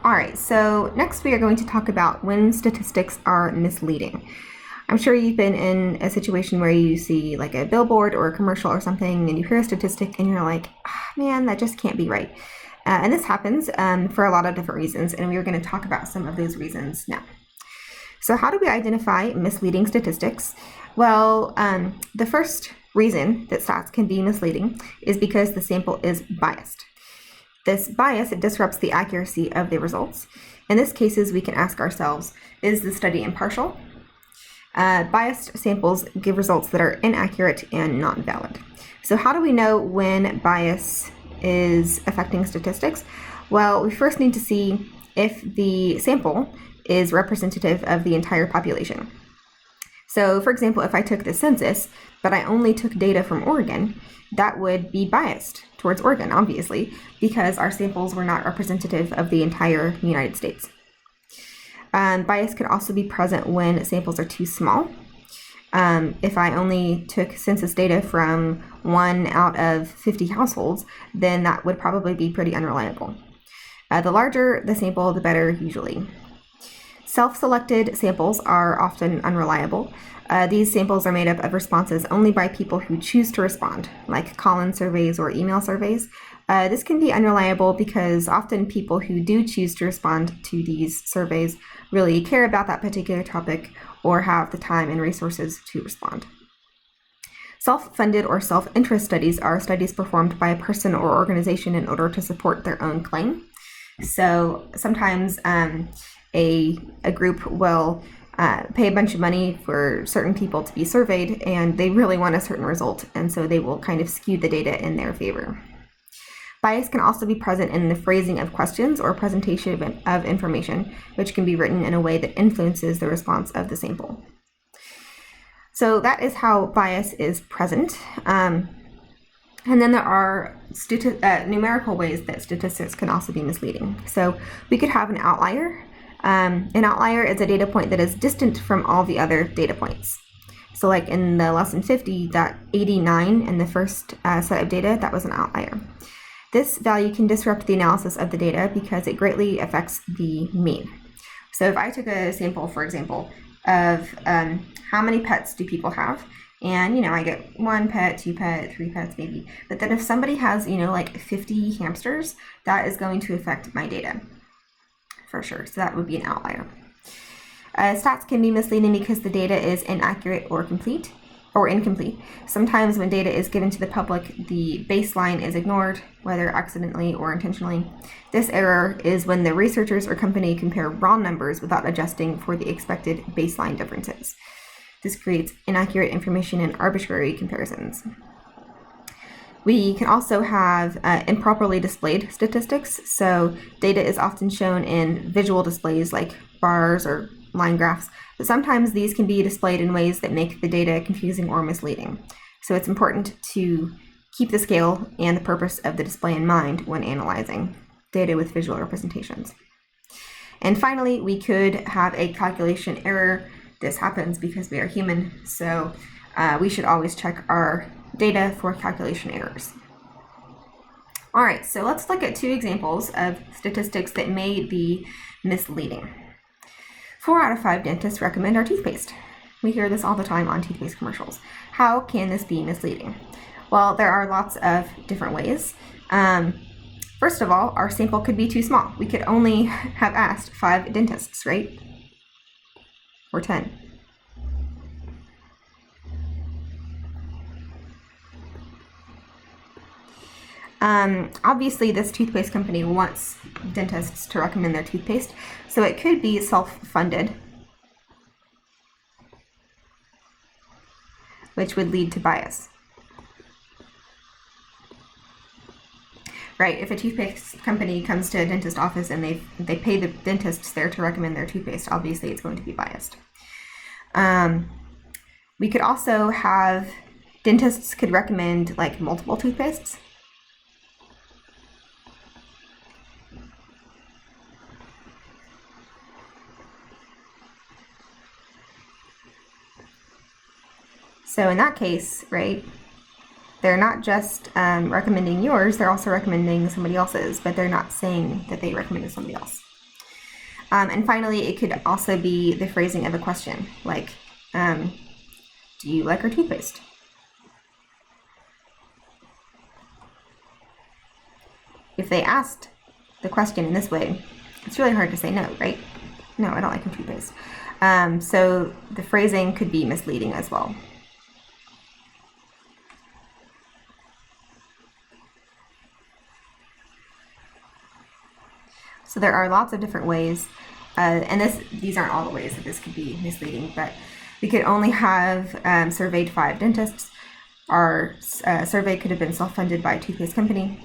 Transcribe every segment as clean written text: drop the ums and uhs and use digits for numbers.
All right, so next we are going to talk about when statistics are misleading. I'm sure you've been in a situation where you see like a billboard or a commercial or something and you hear a statistic and you're like, man, that just can't be right. And this happens for a lot of different reasons, and we are going to talk about some of those reasons now. So how do we identify misleading statistics? Well, the first reason that stats can be misleading is because the sample is biased. This bias, it disrupts the accuracy of the results. In this cases, we can ask ourselves, is the study impartial? Biased samples give results that are inaccurate and not valid. So how do we know when bias is affecting statistics? Well, we first need to see if the sample is representative of the entire population. So, for example, if I took the census, but I only took data from Oregon, that would be biased towards Oregon, obviously, because our samples were not representative of the entire United States. Bias could also be present when samples are too small. If I only took census data from 1 out of 50 households, then that would probably be pretty unreliable. The larger the sample, the better usually. Self-selected samples are often unreliable. These samples are made up of responses only by people who choose to respond, like call-in surveys or email surveys. This can be unreliable because often people who do choose to respond to these surveys really care about that particular topic or have the time and resources to respond. Self-funded or self-interest studies are studies performed by a person or organization in order to support their own claim. So sometimes a group will pay a bunch of money for certain people to be surveyed, and they really want a certain result, and so they will kind of skew the data in their favor. Bias can also be present in the phrasing of questions or presentation of information, which can be written in a way that influences the response of the sample. So that is how bias is present. And then there are numerical ways that statistics can also be misleading. So we could have an outlier. An outlier is a data point that is distant from all the other data points. So like in the lesson 50, that 89 in the first set of data, that was an outlier. This value can disrupt the analysis of the data because it greatly affects the mean. So if I took a sample, for example, of how many pets do people have, and I get 1 pet, 2 pet, 3 pets maybe, but then if somebody has like 50 hamsters, that is going to affect my data for sure. So that would be an outlier. Stats can be misleading because the data is inaccurate or incomplete. Sometimes when data is given to the public, the baseline is ignored, whether accidentally or intentionally. This error is when the researchers or company compare raw numbers without adjusting for the expected baseline differences. This creates inaccurate information and arbitrary comparisons. We can also have improperly displayed statistics. So data is often shown in visual displays like bars or line graphs, but sometimes these can be displayed in ways that make the data confusing or misleading. So it's important to keep the scale and the purpose of the display in mind when analyzing data with visual representations. And finally, we could have a calculation error. This happens because we are human, so we should always check our data for calculation errors. All right, so let's look at 2 examples of statistics that may be misleading. 4 out of 5 dentists recommend our toothpaste. We hear this all the time on toothpaste commercials. How can this be misleading? Well, there are lots of different ways. First of all, our sample could be too small. We could only have asked 5 dentists, right? Or 10. Obviously, this toothpaste company wants dentists to recommend their toothpaste, so it could be self-funded, which would lead to bias. Right, if a toothpaste company comes to a dentist office and they pay the dentists there to recommend their toothpaste, obviously it's going to be biased. We could also have dentists could recommend like multiple toothpastes. So in that case, right, they're not just recommending yours, they're also recommending somebody else's, but they're not saying that they recommended somebody else. And finally, it could also be the phrasing of a question, like, do you like our toothpaste? If they asked the question in this way, it's really hard to say no, right? No, I don't like your toothpaste. So the phrasing could be misleading as well. So there are lots of different ways, and these aren't all the ways that this could be misleading, but we could only have surveyed 5 dentists. Our survey could have been self-funded by a toothpaste company.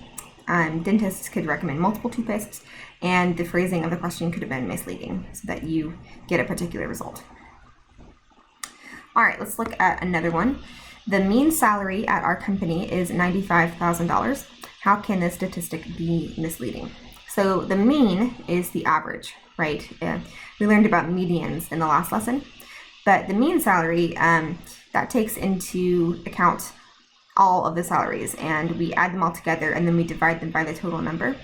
Dentists could recommend multiple toothpastes, and the phrasing of the question could have been misleading so that you get a particular result. All right, let's look at another one. The mean salary at our company is $95,000. How can this statistic be misleading? So the mean is the average, right? We learned about medians in the last lesson, but the mean salary, that takes into account all of the salaries, and we add them all together and then we divide them by the total number.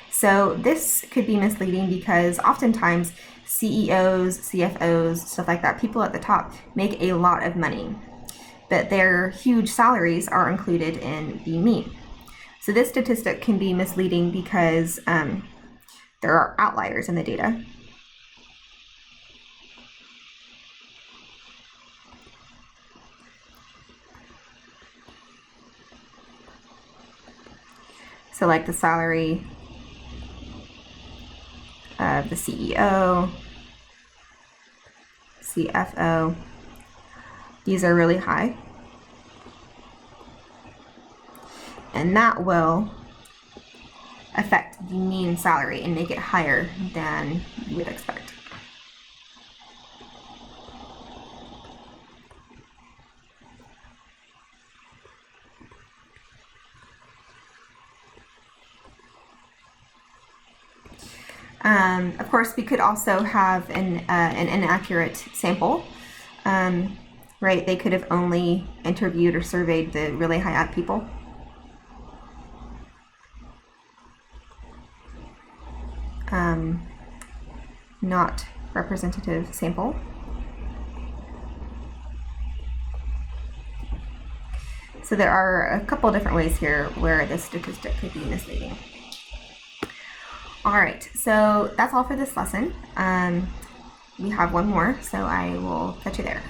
So this could be misleading because oftentimes CEOs, CFOs, stuff like that, people at the top make a lot of money, but their huge salaries are included in the mean. So this statistic can be misleading because there are outliers in the data. So like the salary of the CEO, CFO, these are really high. And that will affect the mean salary and make it higher than you would expect. Of course, we could also have an inaccurate sample, right? They could have only interviewed or surveyed the really high up people. Not representative sample. So there are a couple different ways here where this statistic could be misleading. All right, so that's all for this lesson. We have one more, so I will catch you there.